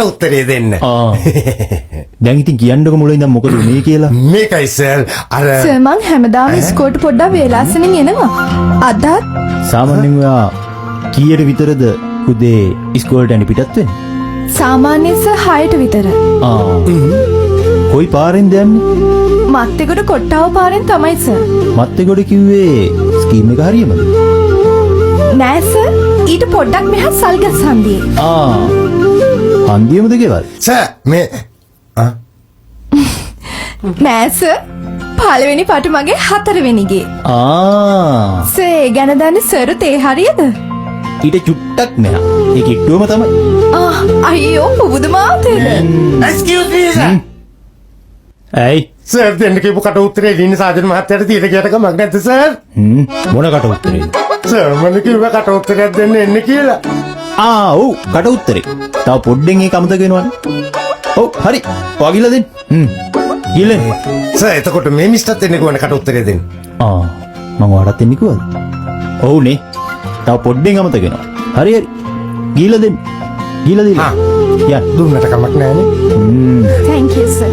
මට උත්තරේ දෙන්න. දැන් ඉතින් කියන්නකො මුලින් ඉඳන් මොකද උනේ කියලා. මේකයි සර් අර සර් මං හැමදාම ඉස්කෝලේට පොඩ්ඩක් වේලාසනින් එනවා. අදත් සාමාන්‍යයෙන් ඔයා කීයට විතරද උදේ ඉස්කෝලේට යන්න පිටත් වෙන්නේ? සාමාන්‍යයෙන් සර් 6ට විතර. කොයි පාරෙන්ද යන්නේ? මත්තේගොඩ කොට්ටාව පාරෙන් තමයි සර්. මත්තේගොඩ කිව්වේ ස්කීම් එක හරියමද? නෑ සර් ඊට පොඩ්ඩක් මෙහා සල්ගස් හන්දියේ. හන්දියමද ගෙවල්? සර් මේ නෑ සර් පළවෙනි පට මගේ 4 වෙනි ගේ. සර් ඒ ගැන දන්නේ සර් තේ හරියද? ඊට චුට්ටක් මෙහා. ඒ කිට්ටුවම තමයි. අයියෝ පුදුමාතේද? excuse me sir. ඇයි? සර් දෙන්න කියපු කට උත්තරේ ලින්න සාජන මහත්තයාට තියලා ගියට කමක් නැද්ද සර්? මොන කට උත්තරේ? සර් මම කිව්වා කට උත්තරයක් දෙන්න එන්න කියලා. ඔව් කට උත්තරේ. තව පොඩ්ඩෙන් ඒක අමතක වෙනවනේ. ඔව් හරි. ඔයා ගිහලා දෙන්න. ගිහලා. සර් එතකොට මේ මිස්ටර්ත් එන්නේ කොහොමද කට උත්තරේ දෙන්න? මම ඔයාලට එන්නේ කිව්වද? ඔව්නේ. තව පොඩ්ඩෙන් අමතක වෙනවා. හරි හරි. ගිහලා දෙන්න. ගිහලා දෙන්න. දුන්නට කමක් නැහැනේ. thank you sir.